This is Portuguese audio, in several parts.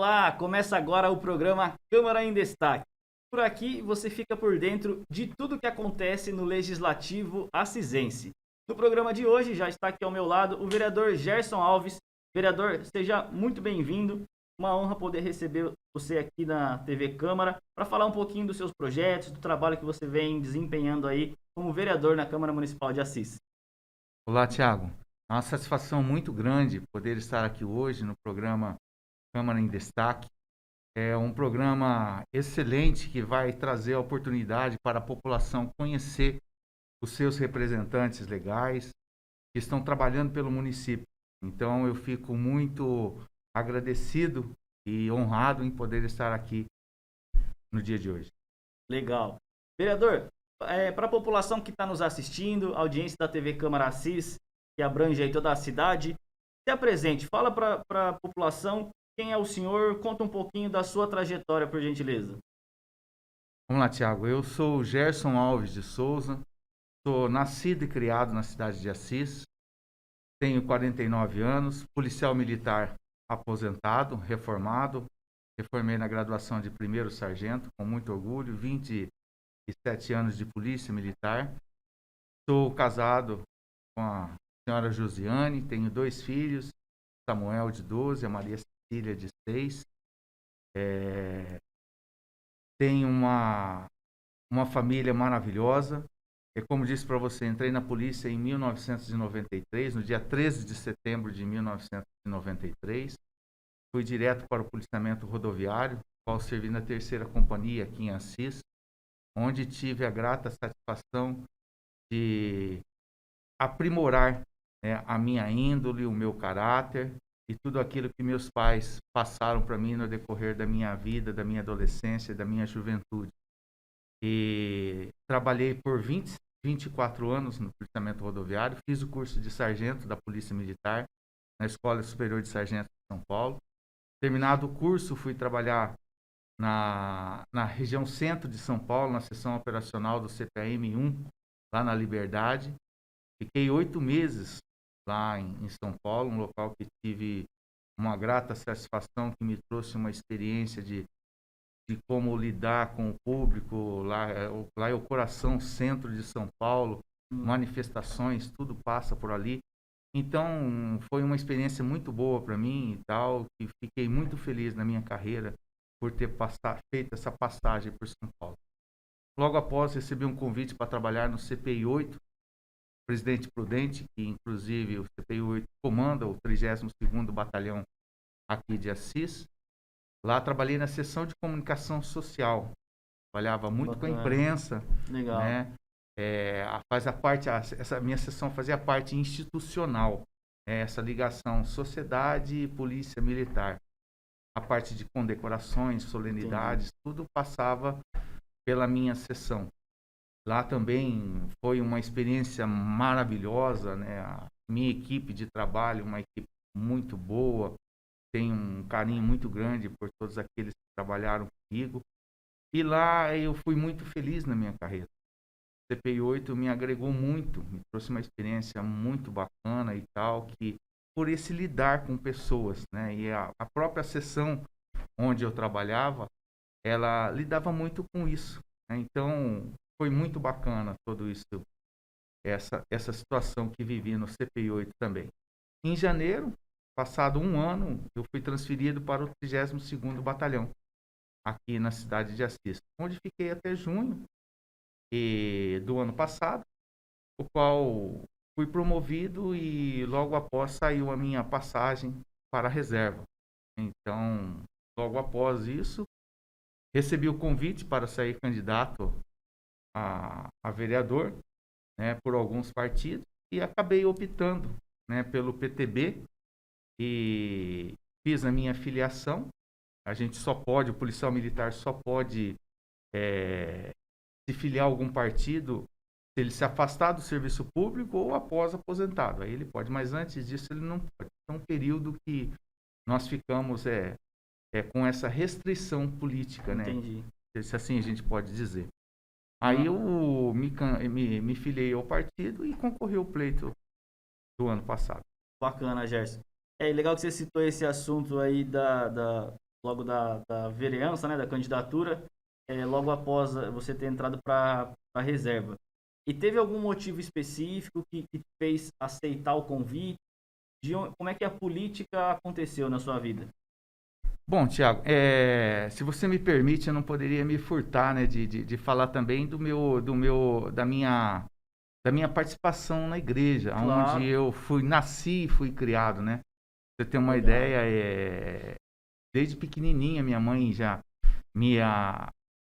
Olá, começa agora o programa Câmara em Destaque. Por aqui você fica por dentro de tudo que acontece no Legislativo Acisense. No programa de hoje já está aqui ao meu lado o vereador Gerson Alves. Vereador, seja muito bem-vindo. Uma honra poder receber você aqui na TV Câmara para falar um pouquinho dos seus projetos, do trabalho que você vem desempenhando aí como vereador na Câmara Municipal de Assis. Olá, Tiago. É uma satisfação muito grande poder estar aqui hoje no programa Câmara em Destaque. É um programa excelente que vai trazer a oportunidade para a população conhecer os seus representantes legais que estão trabalhando pelo município. Então, eu fico muito agradecido e honrado em poder estar aqui no dia de hoje. Legal. Vereador, para a população que está nos assistindo, audiência da TV Câmara Assis, que abrange aí toda a cidade, se apresente, fala para a população quem é o senhor, conta um pouquinho da sua trajetória, por gentileza. Vamos lá, Tiago. Eu sou Gerson Alves de Souza, sou nascido e criado na cidade de Assis, tenho 49 anos, policial militar aposentado, reformado, reformei na graduação de primeiro sargento, com muito orgulho, 27 anos de polícia militar. Sou casado com a senhora Josiane, tenho 2 filhos, Samuel de 12, a Maria Cecília de 6. Tenho uma família maravilhosa. E como disse para você, entrei na polícia em 1993, no dia 13 de setembro de 1993. Fui direto para o policiamento rodoviário, qual servi na terceira companhia aqui em Assis, onde tive a grata satisfação de aprimorar, né, a minha índole, o meu caráter e tudo aquilo que meus pais passaram para mim no decorrer da minha vida, da minha adolescência, da minha juventude. E trabalhei por 24 anos no policiamento rodoviário, fiz o curso de sargento da Polícia Militar na Escola Superior de Sargentos de São Paulo. Terminado o curso, fui trabalhar na região centro de São Paulo, na seção operacional do CPM-1, lá na Liberdade. Fiquei 8 meses lá em São Paulo, um local que tive uma grata satisfação, que me trouxe uma experiência de como lidar com o público. Lá é o coração centro de São Paulo, manifestações, tudo passa por ali. Então, foi uma experiência muito boa para mim e tal, que fiquei muito feliz na minha carreira por ter feito essa passagem por São Paulo. Logo após, recebi um convite para trabalhar no CPI 8, Presidente Prudente, que inclusive o CPI 8 comanda o 32º Batalhão aqui de Assis. Lá trabalhei na seção de comunicação social, trabalhava muito com a imprensa, Legal. né? Essa minha seção fazia parte institucional, essa ligação sociedade e polícia militar. A parte de condecorações, solenidades, tudo passava pela minha seção. Lá também foi uma experiência maravilhosa, né? A minha equipe de trabalho, uma equipe muito boa, tenho um carinho muito grande por todos aqueles que trabalharam comigo. E lá eu fui muito feliz na minha carreira. O CPI 8 me agregou muito, me trouxe uma experiência muito bacana e tal, que por esse lidar com pessoas, né? E a própria seção onde eu trabalhava, ela lidava muito com isso, né? Então, foi muito bacana tudo isso, essa situação que vivi no CPI 8 também. Em janeiro, passado um ano, eu fui transferido para o 32º Batalhão, aqui na cidade de Assis, onde fiquei até junho do ano passado, o qual fui promovido e logo após saiu a minha passagem para a reserva. Então, logo após isso, recebi o convite para sair candidato a vereador, né, por alguns partidos, e acabei optando, né, pelo PTB e fiz a minha filiação. O policial militar só pode se filiar a algum partido se ele se afastar do serviço público ou após aposentado. Aí ele pode, mas antes disso ele não pode. É um período que nós ficamos com essa restrição política, né? Entendi. Se assim a gente pode dizer. Aí eu me filiei ao partido e concorri ao pleito do ano passado. Bacana, Gerson. É legal que você citou esse assunto aí logo da vereança, né, da candidatura, logo após você ter entrado para a reserva. E teve algum motivo específico que te fez aceitar o convite? Como é que a política aconteceu na sua vida? Bom, Thiago, se você me permite, eu não poderia me furtar, né, de falar também da minha participação na igreja, Claro. onde eu nasci e fui criado, né? Pra você ter uma Legal. ideia, desde pequenininha minha mãe já me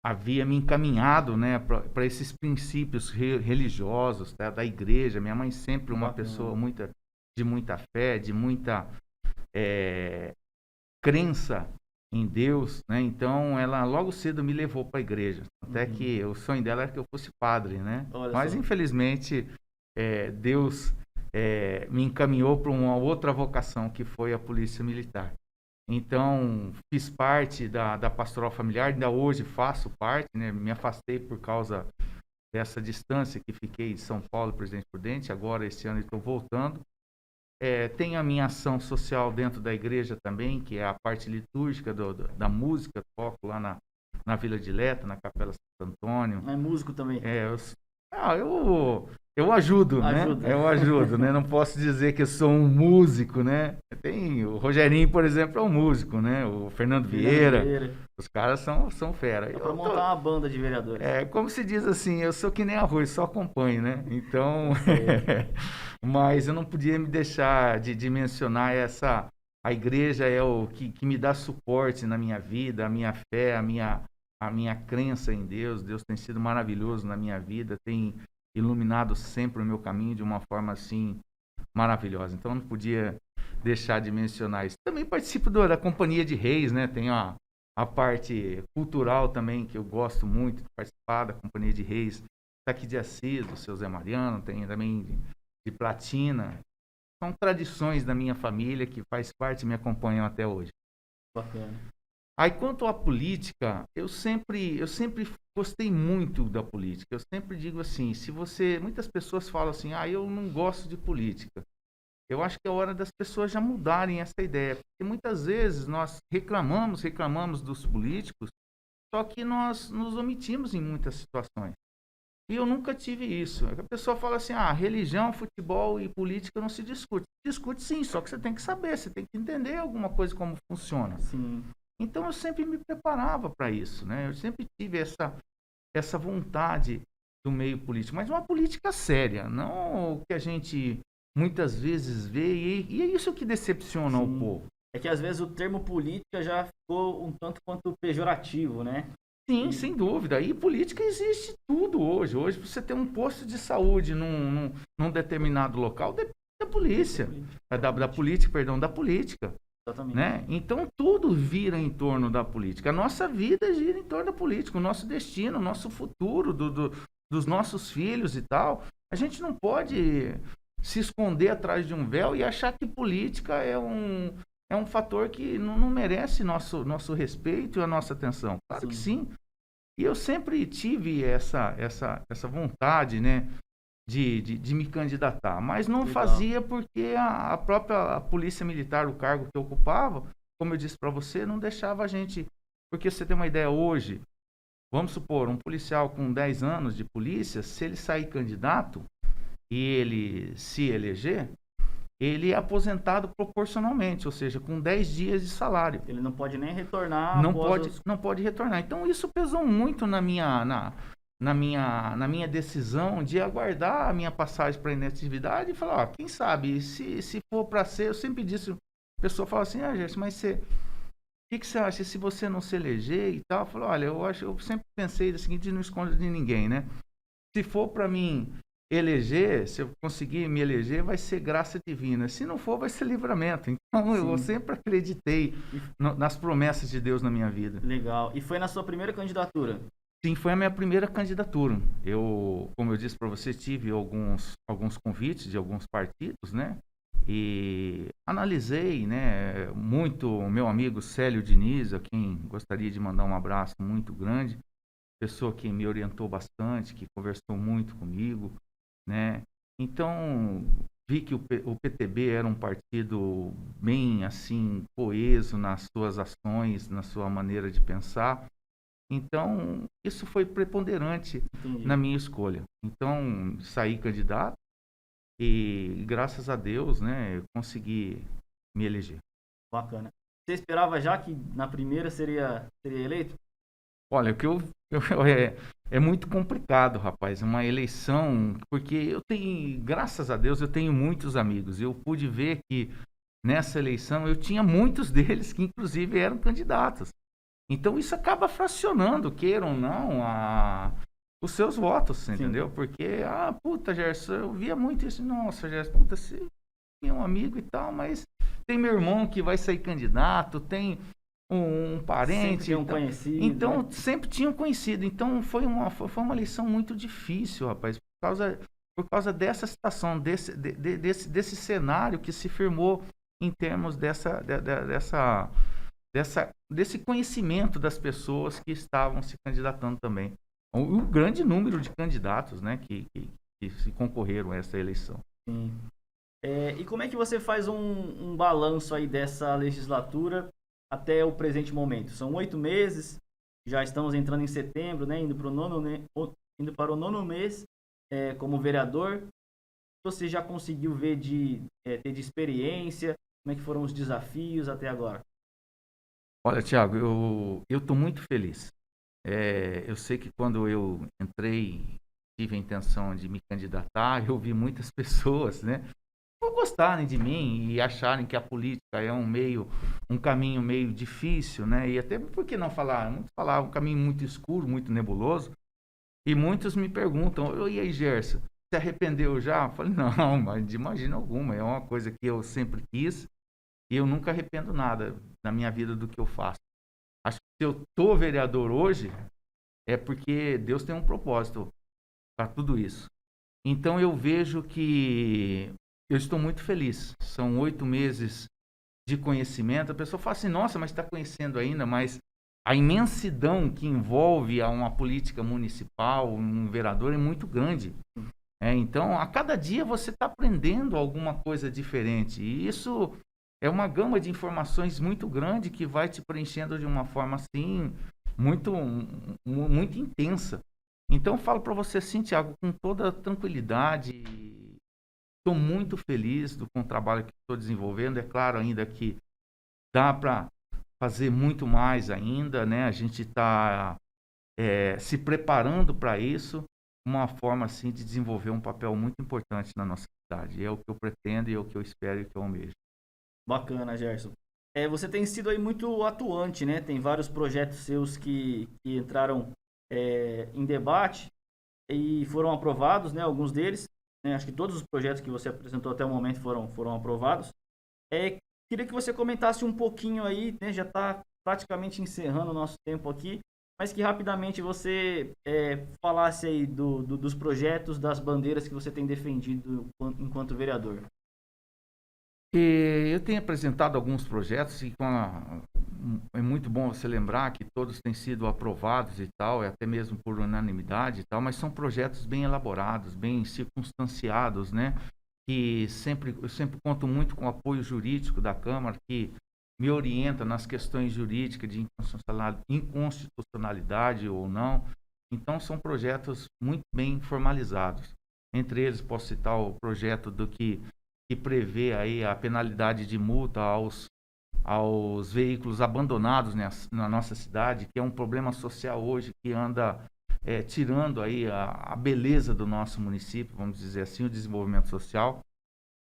havia me encaminhado, né, para esses princípios religiosos, tá, da igreja. Minha mãe sempre uma Bacana. pessoa de muita fé, de muita crença em Deus, né? Então ela logo cedo me levou para a igreja. Até que o sonho dela era que eu fosse padre, né? Olha Mas só. infelizmente Deus me encaminhou para uma outra vocação, que foi a polícia militar. Então fiz parte da pastoral familiar, ainda hoje faço parte, né? Me afastei por causa dessa distância que fiquei de São Paulo, Presidente Prudente. Agora esse ano estou voltando. Tem a minha ação social dentro da igreja também, que é a parte litúrgica da música. Toco lá na Vila Dileta, na Capela Santo Antônio. É músico também. Eu ajudo, Ajuda. né? Eu ajudo, né? Não posso dizer que eu sou um músico, né? Tem o Rogerinho, por exemplo, é um músico, né? O Fernando Vieira. Os caras são fera. Dá pra montar uma banda de vereadores. Como se diz assim, eu sou que nem arroz, só acompanho, né? Então, mas eu não podia me deixar de mencionar a igreja é o que me dá suporte na minha vida, a minha fé, a minha crença em Deus. Deus tem sido maravilhoso na minha vida, tem iluminado sempre o meu caminho de uma forma assim maravilhosa. Então, eu não podia deixar de mencionar isso. Também participo da Companhia de Reis, né? Tenho a parte cultural também, que eu gosto muito de participar da Companhia de Reis, aqui de Assis, do seu Zé Mariano, tem também de Platina. São tradições da minha família que faz parte e me acompanham até hoje. Bacana. Aí, quanto à política, eu sempre gostei muito da política. Eu sempre digo assim, muitas pessoas falam assim, eu não gosto de política. Eu acho que é hora das pessoas já mudarem essa ideia, porque muitas vezes nós reclamamos dos políticos, só que nós nos omitimos em muitas situações. E eu nunca tive isso. A pessoa fala assim, religião, futebol e política não se discute. Discute sim, só que você tem que saber, você tem que entender alguma coisa como funciona. Sim. Então eu sempre me preparava para isso, né? Eu sempre tive essa vontade do meio político, mas uma política séria, não o que a gente muitas vezes vê, e é isso que decepciona Sim. o povo. É que às vezes o termo política já ficou um tanto quanto pejorativo, né? Sim, sem dúvida. E política existe tudo hoje. Hoje você tem um posto de saúde num determinado local, depende da polícia. Da política, perdão, da política. Exatamente. Né? Então tudo vira em torno da política. A nossa vida gira em torno da política, o nosso destino, o nosso futuro, dos nossos filhos e tal. A gente não pode se esconder atrás de um véu e achar que política é um fator que não merece nosso respeito e a nossa atenção. Claro que sim. E eu sempre tive essa vontade, né, de me candidatar, mas não fazia porque a própria polícia militar, o cargo que eu ocupava, como eu disse para você, não deixava a gente. Porque você tem uma ideia hoje, vamos supor, um policial com 10 anos de polícia, se ele sair candidato e ele se eleger, ele é aposentado proporcionalmente, ou seja, com 10 dias de salário. Ele não pode nem retornar. Não pode retornar. Então isso pesou muito na minha decisão de aguardar a minha passagem para inatividade e falar, quem sabe, se for para ser, eu sempre disse, a pessoa fala assim, Gerson, mas o que você acha se você não se eleger e tal? Eu falo, olha, eu sempre pensei da seguinte, não escondo de ninguém, né? Se for para mim eleger, se eu conseguir me eleger, vai ser graça divina. Se não for, vai ser livramento. Então, eu sempre acreditei nas promessas de Deus na minha vida. Legal. E foi na sua primeira candidatura? Sim, foi a minha primeira candidatura. Eu, como eu disse para você, tive alguns convites de alguns partidos, né? E analisei, né, muito o meu amigo Célio Diniz, a quem gostaria de mandar um abraço muito grande, pessoa que me orientou bastante, que conversou muito comigo, né? Então, vi que o PTB era um partido bem, assim, coeso nas suas ações, na sua maneira de pensar. Então, isso foi preponderante na minha escolha. Então, saí candidato e, graças a Deus, né, eu consegui me eleger. Bacana. Você esperava já que na primeira seria eleito? Olha, o que é muito complicado, rapaz, uma eleição, porque eu tenho, graças a Deus, eu tenho muitos amigos. Eu pude ver que nessa eleição eu tinha muitos deles que, inclusive, eram candidatos. Então, isso acaba fracionando, queiram ou não, os seus votos, entendeu? Porque, puta, Gerson, eu via muito isso. Nossa, Gerson, puta, você é um amigo e tal, mas tem meu irmão que vai sair candidato, tem um parente. Sempre tinha um conhecido. Então, né? sempre tinham conhecido. Então, foi uma eleição muito difícil, rapaz, por causa dessa situação, desse cenário que se firmou em termos desse conhecimento das pessoas que estavam se candidatando também. O grande número de candidatos, né, que se concorreram a essa eleição. Sim. E como é que você faz um balanço aí dessa legislatura até o presente momento? São 8 meses, já estamos entrando em setembro, né, indo para o nono mês como vereador. Você já conseguiu ver ter de experiência? Como é que foram os desafios até agora? Olha, Thiago, eu estou muito feliz. Eu sei que quando eu entrei, tive a intenção de me candidatar, eu vi muitas pessoas, né, não gostarem de mim e acharem que a política é um caminho meio difícil, né, e até por que não falar? Muitos falavam um caminho muito escuro, muito nebuloso, e muitos me perguntam, e aí, Gerson, se arrependeu já? Eu falei, não, mas de maneira alguma, é uma coisa que eu sempre quis, e eu nunca arrependo nada na minha vida do que eu faço. Acho que se eu tô vereador hoje, é porque Deus tem um propósito para tudo isso. Então eu vejo que eu estou muito feliz. São 8 meses de conhecimento. A pessoa fala assim, nossa, mas está conhecendo ainda, mas a imensidão que envolve uma política municipal, um vereador, é muito grande. Então, a cada dia você está aprendendo alguma coisa diferente. E isso é uma gama de informações muito grande que vai te preenchendo de uma forma assim muito intensa. Então eu falo para você assim, Thiago, com toda tranquilidade, estou muito feliz com o trabalho que estou desenvolvendo. É claro ainda que dá para fazer muito mais ainda, né? A gente está se preparando para isso, uma forma assim de desenvolver um papel muito importante na nossa cidade. É o que eu pretendo, é o que eu espero e o que eu almejo. Bacana, Gerson. Você tem sido aí muito atuante, né? Tem vários projetos seus que entraram em debate e foram aprovados, né? Alguns deles, né? Acho que todos os projetos que você apresentou até o momento foram aprovados. Queria que você comentasse um pouquinho aí, né? Já está praticamente encerrando o nosso tempo aqui, mas que rapidamente você falasse aí dos projetos, das bandeiras que você tem defendido enquanto vereador. Eu tenho apresentado alguns projetos e é muito bom você lembrar que todos têm sido aprovados e tal, até mesmo por unanimidade e tal, mas são projetos bem elaborados, bem circunstanciados, né? Que eu sempre conto muito com o apoio jurídico da Câmara, que me orienta nas questões jurídicas de inconstitucionalidade ou não. Então, são projetos muito bem formalizados. Entre eles, posso citar o projeto que prevê aí a penalidade de multa aos veículos abandonados na nossa cidade, que é um problema social hoje que anda tirando aí a beleza do nosso município, vamos dizer assim, o desenvolvimento social.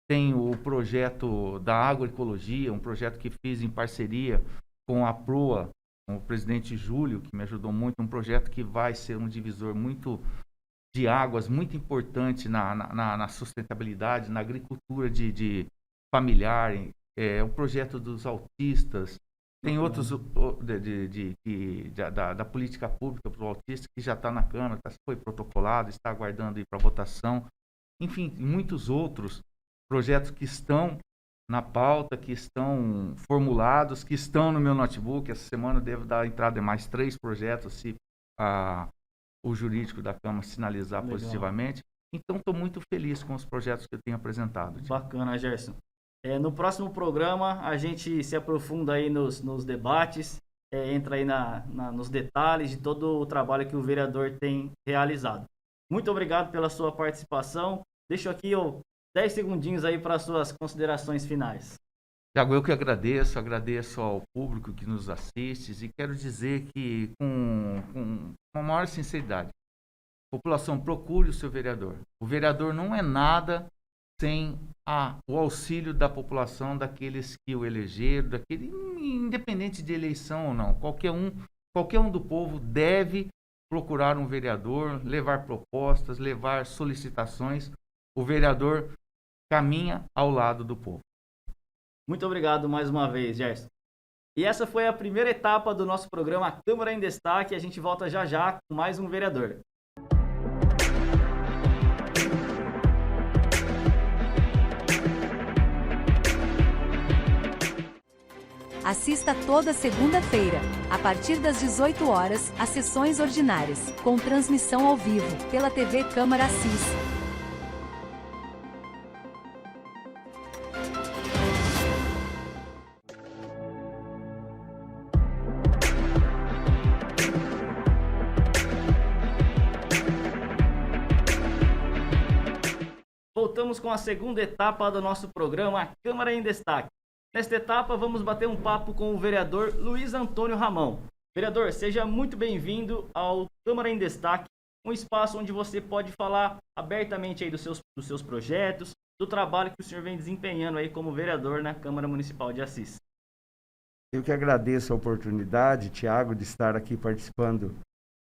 Tem o projeto da agroecologia, um projeto que fiz em parceria com a PROA, com o presidente Júlio, que me ajudou muito, um projeto que vai ser um divisor de águas muito importante na sustentabilidade, na agricultura de familiar, o projeto dos autistas, tem outros da política pública para o autista que já está na Câmara, foi protocolado, está aguardando ir para votação, enfim, muitos outros projetos que estão na pauta, que estão formulados, que estão no meu notebook. Essa semana eu devo dar entrada em mais 3 projetos, se o jurídico da Câmara sinalizar positivamente. Então, estou muito feliz com os projetos que eu tenho apresentado. Bacana, Gerson. No próximo programa, a gente se aprofunda aí nos debates, entra aí nos detalhes de todo o trabalho que o vereador tem realizado. Muito obrigado pela sua participação. Deixo aqui 10 segundinhos aí para as suas considerações finais. Tiago, eu que agradeço ao público que nos assiste e quero dizer que, com a maior sinceridade, a população procure o seu vereador. O vereador não é nada sem o auxílio da população, daqueles que o elegeram, independente de eleição ou não. Qualquer um do povo deve procurar um vereador, levar propostas, levar solicitações. O vereador caminha ao lado do povo. Muito obrigado mais uma vez, Gerson. E essa foi a primeira etapa do nosso programa Câmara em Destaque. A gente volta já já com mais um vereador. Assista toda segunda-feira, a partir das 18 horas, às sessões ordinárias, com transmissão ao vivo, pela TV Câmara Assis. Voltamos com a segunda etapa do nosso programa Câmara em Destaque. Nesta etapa, vamos bater um papo com o vereador Luiz Antônio Ramão. Vereador, seja muito bem-vindo ao Câmara em Destaque, um espaço onde você pode falar abertamente aí dos seus projetos, do trabalho que o senhor vem desempenhando aí como vereador na Câmara Municipal de Assis. Eu que agradeço a oportunidade, Tiago, de estar aqui participando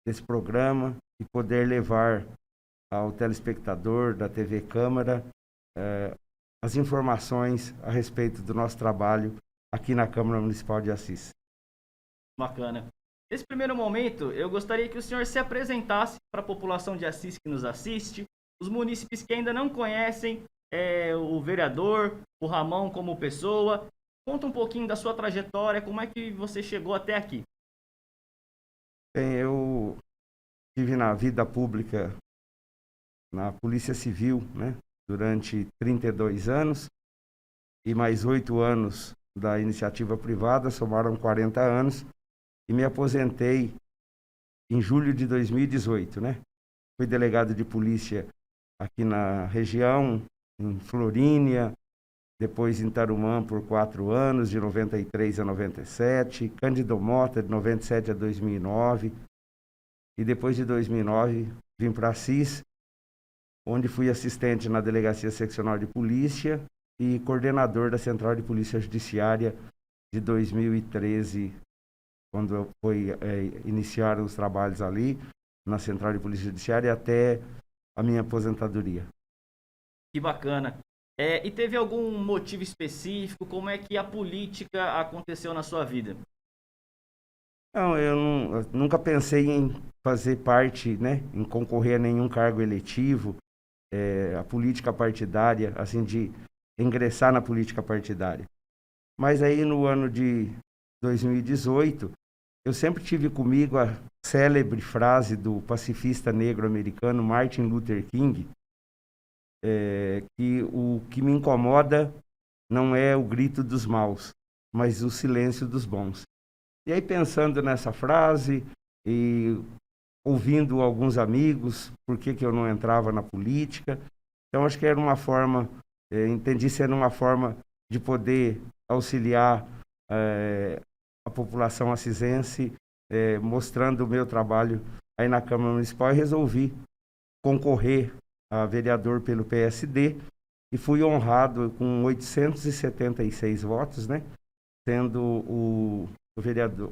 desse programa e poder levar ao telespectador da TV Câmara as informações a respeito do nosso trabalho aqui na Câmara Municipal de Assis. Bacana. Nesse primeiro momento, eu gostaria que o senhor se apresentasse para a população de Assis que nos assiste, os munícipes que ainda não conhecem o vereador, o Ramão como pessoa. Conta um pouquinho da sua trajetória, como é que você chegou até aqui. Bem, eu estive na vida pública, na Polícia Civil, né, durante 32 anos, e mais 8 anos da iniciativa privada, somaram 40 anos, e me aposentei em julho de 2018, né? Fui delegado de polícia aqui na região, em Florínia, depois em Tarumã por 4 anos, de 93 a 97, Cândido Mota, de 97 a 2009, e depois de 2009 vim para Assis, onde fui assistente na Delegacia Seccional de Polícia e coordenador da Central de Polícia Judiciária de 2013, quando iniciaram os trabalhos ali na Central de Polícia Judiciária até a minha aposentadoria. Que bacana. E teve algum motivo específico? Como é que a política aconteceu na sua vida? Não, eu nunca pensei em fazer parte, né, em concorrer a nenhum cargo eletivo, a política partidária, assim, de ingressar na política partidária. Mas aí no ano de 2018, eu sempre tive comigo a célebre frase do pacifista negro americano Martin Luther King, que o que me incomoda não é o grito dos maus, mas o silêncio dos bons. E aí, pensando nessa frase e ouvindo alguns amigos, por que eu não entrava na política, então acho que era uma forma, entendi ser uma forma de poder auxiliar a população assisense, mostrando o meu trabalho aí na Câmara Municipal, e resolvi concorrer a vereador pelo PSD e fui honrado com 876 votos, né? Sendo o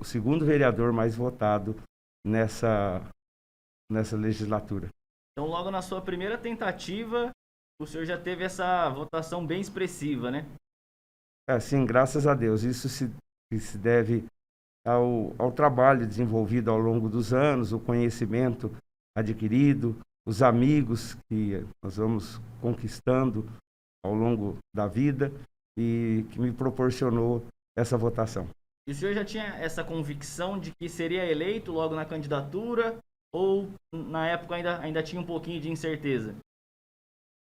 segundo vereador mais votado nessa legislatura. Então, logo na sua primeira tentativa, o senhor já teve essa votação bem expressiva, né? Sim, graças a Deus. Isso se deve ao trabalho desenvolvido ao longo dos anos, o conhecimento adquirido, os amigos que nós vamos conquistando ao longo da vida e que me proporcionou essa votação. E o senhor já tinha essa convicção de que seria eleito logo na candidatura ou na época ainda tinha um pouquinho de incerteza?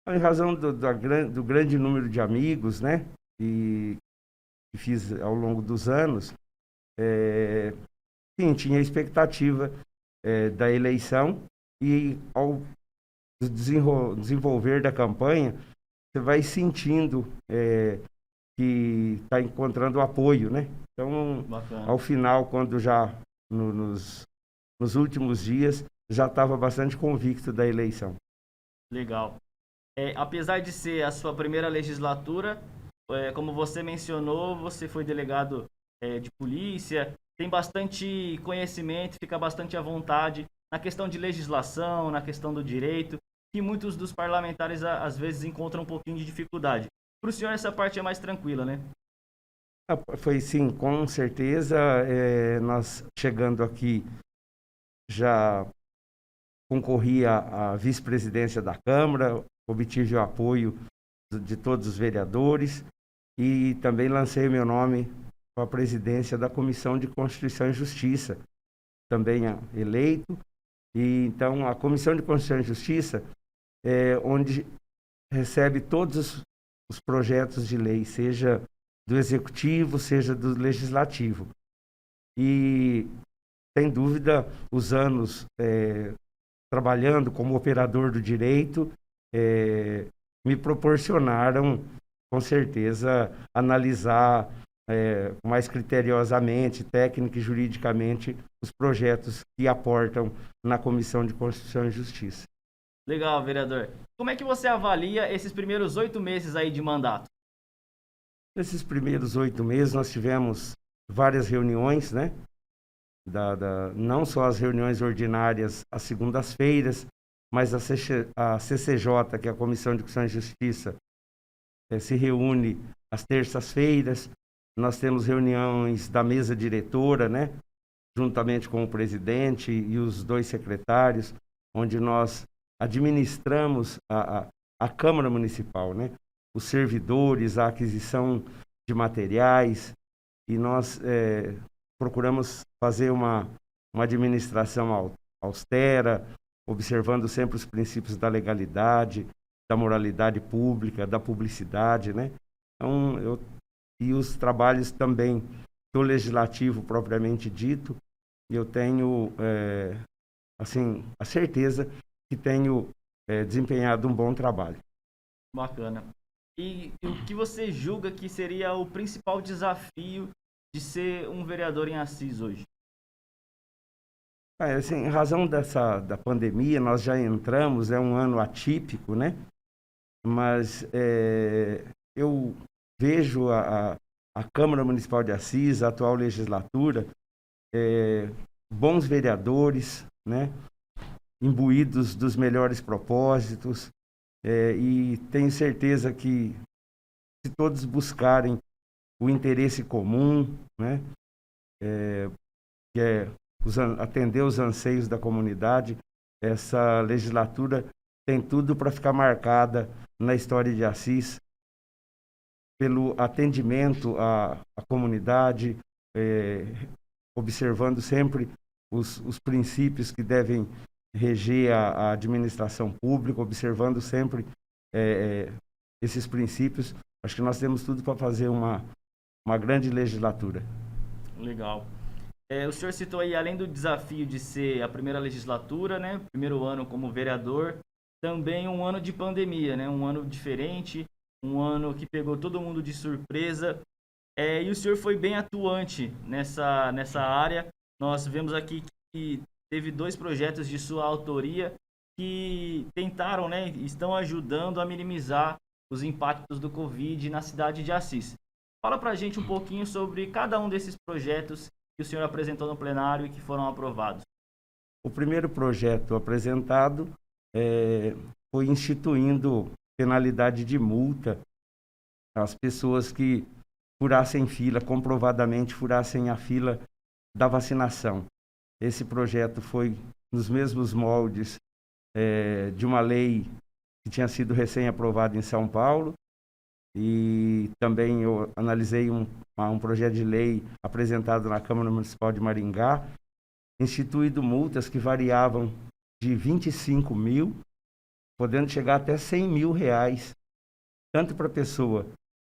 Em razão do grande número de amigos, né, que fiz ao longo dos anos, sim, tinha a expectativa da eleição e ao desenvolver da campanha, você vai sentindo que está encontrando apoio, né? Então, Bacana. ao final, quando já nos últimos dias, já estava bastante convicto da eleição. Legal. Apesar de ser a sua primeira legislatura, como você mencionou, você foi delegado de polícia, tem bastante conhecimento, fica bastante à vontade na questão de legislação, na questão do direito, que muitos dos parlamentares às vezes encontram um pouquinho de dificuldade. Para o senhor essa parte é mais tranquila, né? Foi sim, com certeza. Nós chegando aqui já concorri à vice-presidência da Câmara, obtive o apoio de todos os vereadores e também lancei meu nome para a presidência da Comissão de Constituição e Justiça, também eleito. E então a Comissão de Constituição e Justiça é onde recebe todos os projetos de lei, seja do Executivo, seja do Legislativo. E, sem dúvida, os anos trabalhando como operador do direito me proporcionaram, com certeza, analisar mais criteriosamente, técnica e juridicamente, os projetos que aportam na Comissão de Constituição e Justiça. Legal, vereador. Como é que você avalia esses primeiros 8 meses aí de mandato? Nesses primeiros 8 meses, nós tivemos várias reuniões, né? Não só as reuniões ordinárias às segundas-feiras, mas a CCJ, que é a Comissão de Constituição e Justiça, se reúne às terças-feiras. Nós temos reuniões da mesa diretora, né? Juntamente com o presidente e os 2 secretários, onde nós administramos a Câmara Municipal, né? Os servidores, a aquisição de materiais, e nós procuramos fazer uma administração austera, observando sempre os princípios da legalidade, da moralidade pública, da publicidade, né? Então, e os trabalhos também do Legislativo propriamente dito, eu tenho, assim, a certeza que tenho desempenhado um bom trabalho. Bacana. E o que você julga que seria o principal desafio de ser um vereador em Assis hoje? Assim, em razão da pandemia, nós já entramos, é um ano atípico, né? Mas eu vejo a Câmara Municipal de Assis, a atual legislatura, bons vereadores, né? Imbuídos dos melhores propósitos, e tenho certeza que se todos buscarem o interesse comum, né? Que é atender os anseios da comunidade, essa legislatura tem tudo para ficar marcada na história de Assis pelo atendimento à comunidade, observando sempre os princípios que devem reger a administração pública, observando sempre esses princípios. Acho que nós temos tudo para fazer uma grande legislatura. Legal. O senhor citou aí, além do desafio de ser a primeira legislatura, né, primeiro ano como vereador, também um ano de pandemia, né, um ano diferente, um ano que pegou todo mundo de surpresa, e o senhor foi bem atuante nessa área. Nós vemos aqui que teve 2 projetos de sua autoria que tentaram, né, estão ajudando a minimizar os impactos do Covid na cidade de Assis. Fala pra gente um pouquinho sobre cada um desses projetos que o senhor apresentou no plenário e que foram aprovados. O primeiro projeto apresentado foi instituindo penalidade de multa às pessoas que furassem fila, comprovadamente furassem a fila da vacinação. Esse projeto foi nos mesmos moldes de uma lei que tinha sido recém-aprovada em São Paulo, e também eu analisei um projeto de lei apresentado na Câmara Municipal de Maringá, instituindo multas que variavam de 25 mil podendo chegar até R$ 100.000, tanto para a pessoa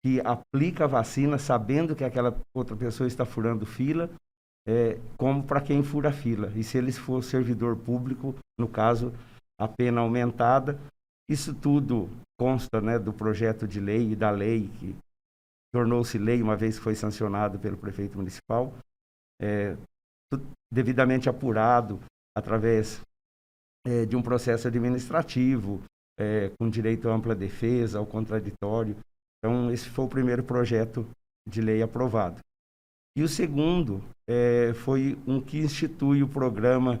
que aplica a vacina sabendo que aquela outra pessoa está furando fila, como para quem fura fila. E se ele for servidor público, no caso, a pena aumentada. Isso tudo consta, né, do projeto de lei e da lei que tornou-se lei uma vez que foi sancionado pelo prefeito municipal, devidamente apurado através de um processo administrativo, com direito à ampla defesa, ao contraditório. Então, esse foi o primeiro projeto de lei aprovado. E o segundo foi um que institui o programa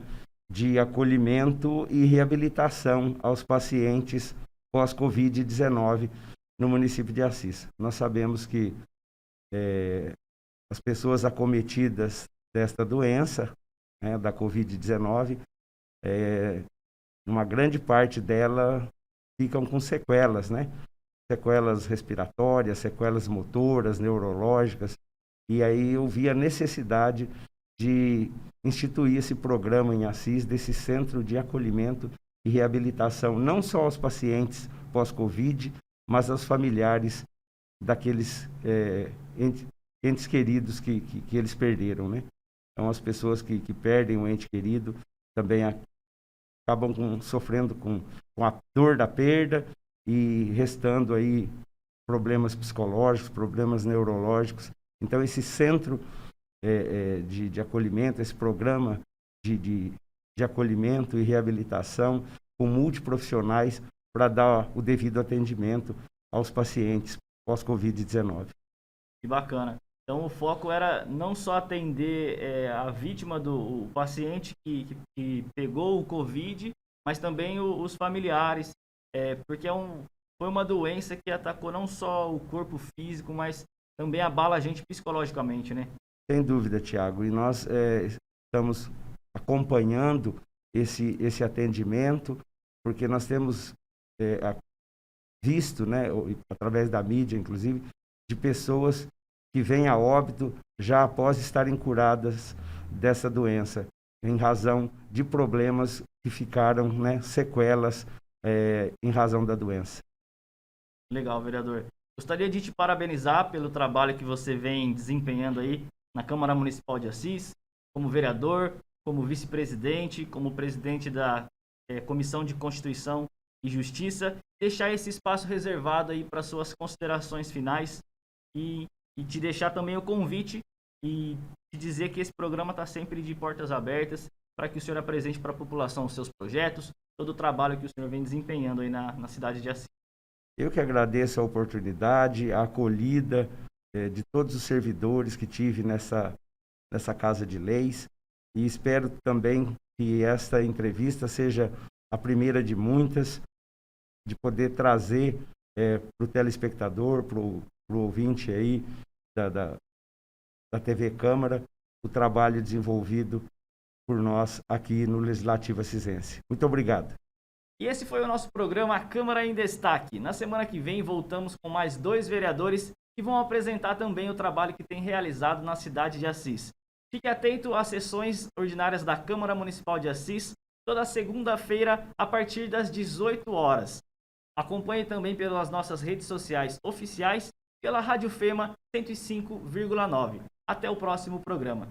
de acolhimento e reabilitação aos pacientes pós-Covid-19 no município de Assis. Nós sabemos que as pessoas acometidas desta doença, né, da Covid-19, uma grande parte dela ficam com sequelas, né? Sequelas respiratórias, sequelas motoras, neurológicas. E aí eu vi a necessidade de instituir esse programa em Assis, desse centro de acolhimento e reabilitação, não só aos pacientes pós-Covid, mas aos familiares daqueles entes queridos que eles perderam, né? Então, as pessoas que perdem um ente querido também acabam sofrendo com a dor da perda e restando aí problemas psicológicos, problemas neurológicos. Então, esse centro de acolhimento, esse programa de acolhimento e reabilitação com multiprofissionais para dar o devido atendimento aos pacientes pós-Covid-19. Que bacana. Então, o foco era não só atender a vítima, o paciente que pegou o Covid, mas também os familiares, porque foi uma doença que atacou não só o corpo físico, mas também abala a gente psicologicamente, né? Sem dúvida, Tiago. E nós estamos acompanhando esse atendimento, porque nós temos visto, né, através da mídia, inclusive, de pessoas que vêm a óbito já após estarem curadas dessa doença, em razão de problemas que ficaram, né, sequelas em razão da doença. Legal, vereador. Gostaria de te parabenizar pelo trabalho que você vem desempenhando aí na Câmara Municipal de Assis, como vereador, como vice-presidente, como presidente da Comissão de Constituição e Justiça. Deixar esse espaço reservado aí para suas considerações finais e te deixar também o convite e te dizer que esse programa está sempre de portas abertas para que o senhor apresente para a população os seus projetos, todo o trabalho que o senhor vem desempenhando aí na cidade de Assis. Eu que agradeço a oportunidade, a acolhida de todos os servidores que tive nessa Casa de Leis, e espero também que esta entrevista seja a primeira de muitas, de poder trazer para o telespectador, para o ouvinte aí da TV Câmara, o trabalho desenvolvido por nós aqui no Legislativo Assisense. Muito obrigado. E esse foi o nosso programa Câmara em Destaque. Na semana que vem voltamos com mais 2 vereadores que vão apresentar também o trabalho que tem realizado na cidade de Assis. Fique atento às sessões ordinárias da Câmara Municipal de Assis, toda segunda-feira a partir das 18 horas. Acompanhe também pelas nossas redes sociais oficiais, pela Rádio Fema 105,9. Até o próximo programa.